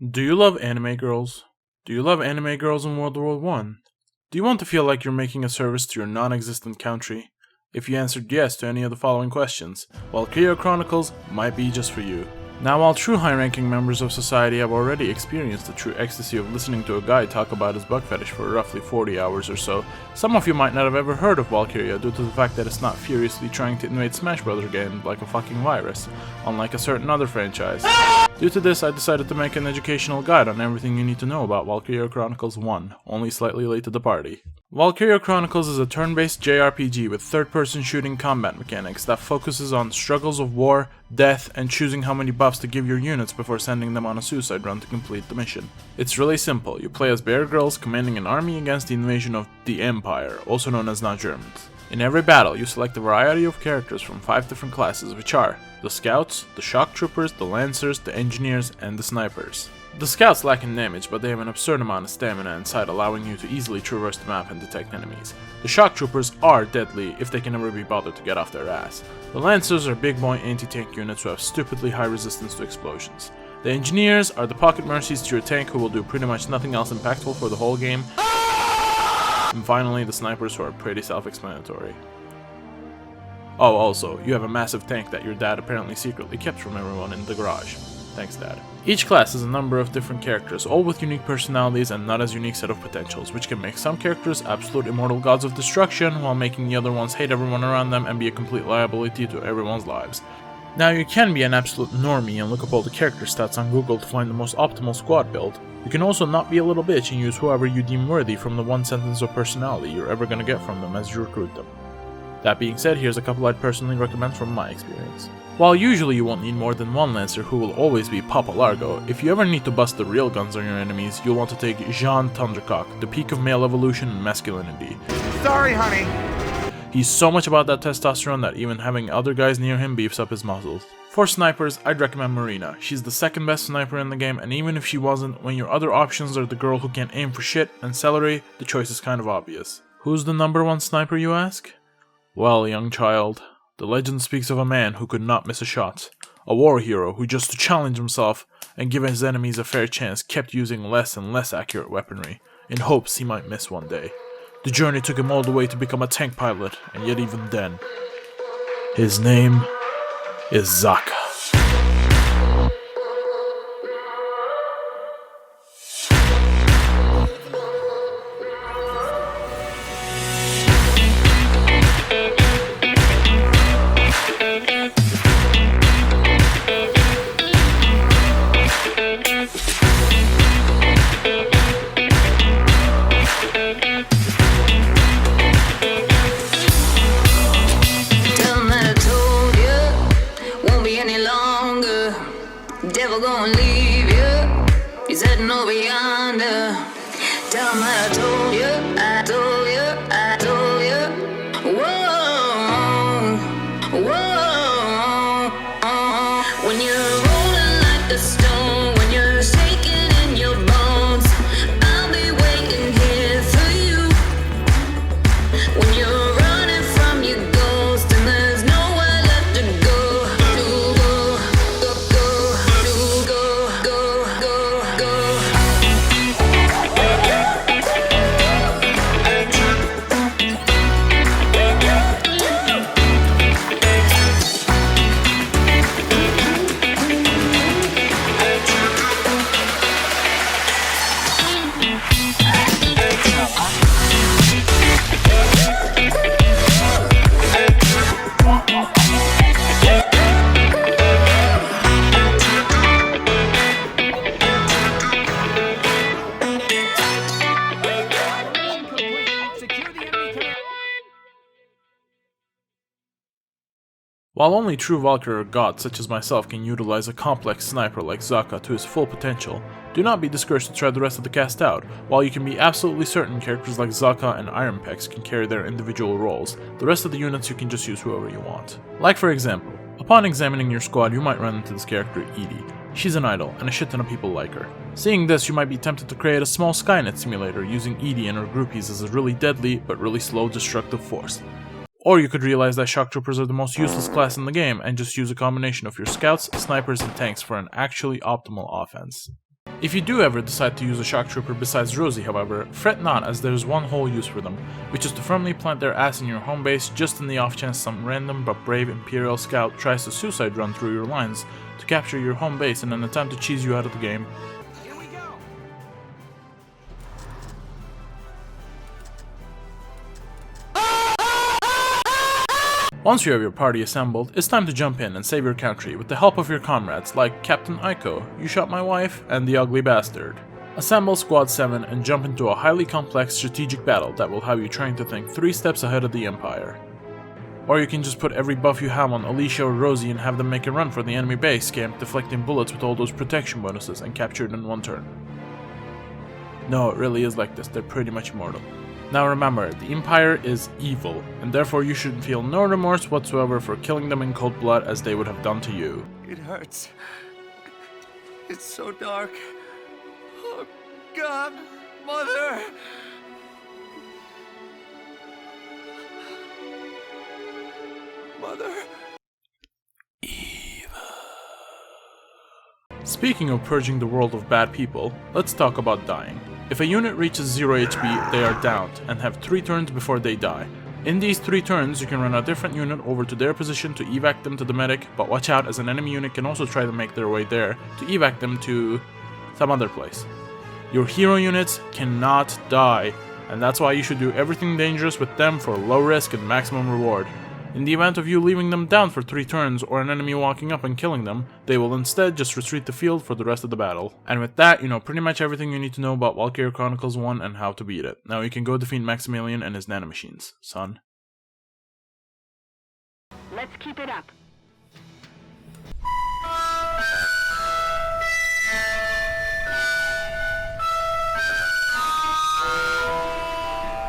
Do you love anime girls? Do you love anime girls in World War I? Do you want to feel like you're making a service to your non-existent country? If you answered yes to any of the following questions, Valkyria Chronicles might be just for you. Now, while true high-ranking members of society have already experienced the true ecstasy of listening to a guy talk about his bug fetish for roughly 40 hours or so, some of you might not have ever heard of Valkyria due to the fact that it's not furiously trying to invade Smash Bros. Games like a fucking virus, unlike a certain other franchise. Due to this, I decided to make an educational guide on everything you need to know about Valkyria Chronicles 1, only slightly late to the party. Valkyria Chronicles is a turn-based JRPG with third-person shooting combat mechanics that focuses on struggles of war, death, and choosing how many buffs to give your units before sending them on a suicide run to complete the mission. It's really simple. You play as Bear Girls commanding an army against the invasion of the Empire, also known as non-Germans. In every battle, you select a variety of characters from 5 different classes, which are the Scouts, the Shock Troopers, the Lancers, the Engineers, and the Snipers. The Scouts lack in damage, but they have an absurd amount of stamina and sight, allowing you to easily traverse the map and detect enemies. The Shock Troopers are deadly if they can never be bothered to get off their ass. The Lancers are big boy anti-tank units who have stupidly high resistance to explosions. The Engineers are the pocket mercies to your tank who will do pretty much nothing else impactful for the whole game. And finally, the Snipers, who are pretty self-explanatory. Oh, also, you have a massive tank that your dad apparently secretly kept from everyone in the garage. Thanks, Dad. Each class has a number of different characters, all with unique personalities and not as unique set of potentials, which can make some characters absolute immortal gods of destruction, while making the other ones hate everyone around them and be a complete liability to everyone's lives. Now, you can be an absolute normie and look up all the character stats on Google to find the most optimal squad build. You can also not be a little bitch and use whoever you deem worthy from the one sentence of personality you're ever gonna get from them as you recruit them. That being said, here's a couple I'd personally recommend from my experience. While usually you won't need more than one Lancer who will always be Papa Largo, if you ever need to bust the real guns on your enemies, you'll want to take Jean Thundercock, the peak of male evolution and masculinity. Sorry, honey. He's so much about that testosterone that even having other guys near him beefs up his muscles. For snipers, I'd recommend Marina. She's the second best sniper in the game, and even if she wasn't, when your other options are the girl who can't aim for shit and Celery, the choice is kind of obvious. Who's the number one sniper, you ask? Well, young child, the legend speaks of a man who could not miss a shot. A war hero who, just to challenge himself and give his enemies a fair chance, kept using less and less accurate weaponry, in hopes he might miss one day. The journey took him all the way to become a tank pilot, and yet even then, his name is Zaka. Devil gonna leave you. He's heading over yonder. Tell him that I told you, I told you, I told you. Whoa, whoa. When you're rolling like a stone, when you're shaking in your bones, I'll be waiting here for you. When you're running from your ghost and there's nowhere left to go. While only true Valkyria gods such as myself can utilize a complex sniper like Zaka to his full potential, do not be discouraged to try the rest of the cast out. While you can be absolutely certain characters like Zaka and Iron Pex can carry their individual roles, the rest of the units you can just use whoever you want. Like for example, upon examining your squad you might run into this character Edie. She's an idol, and a shit ton of people like her. Seeing this, you might be tempted to create a small Skynet simulator using Edie and her groupies as a really deadly but really slow destructive force. Or you could realize that shock troopers are the most useless class in the game and just use a combination of your scouts, snipers, and tanks for an actually optimal offense. If you do ever decide to use a shock trooper besides Rosie, however, fret not, as there's one whole use for them, which is to firmly plant their ass in your home base just in the off chance some random but brave Imperial scout tries to suicide run through your lines to capture your home base in an attempt to cheese you out of the game. Here we go. Once you have your party assembled, it's time to jump in and save your country with the help of your comrades like Captain Aiko, You Shot My Wife, and the Ugly Bastard. Assemble Squad 7 and jump into a highly complex strategic battle that will have you trying to think 3 steps ahead of the Empire. Or you can just put every buff you have on Alicia or Rosie and have them make a run for the enemy base camp, deflecting bullets with all those protection bonuses and capture it in one turn. No, it really is like this, they're pretty much immortal. Now remember, the Empire is evil, and therefore you should feel no remorse whatsoever for killing them in cold blood as they would have done to you. It hurts. It's so dark. Oh, God, Mother! Mother? Speaking of purging the world of bad people, let's talk about dying. If a unit reaches 0 HP, they are downed, and have 3 turns before they die. In these 3 turns, you can run a different unit over to their position to evac them to the medic, but watch out, as an enemy unit can also try to make their way there to evac them to some other place. Your hero units cannot die, and that's why you should do everything dangerous with them for low risk and maximum reward. In the event of you leaving them down for 3 turns or an enemy walking up and killing them, they will instead just retreat the field for the rest of the battle. And with that, you know pretty much everything you need to know about Valkyria Chronicles 1 and how to beat it. Now you can go defeat Maximilian and his nanomachines, son. Let's keep it up.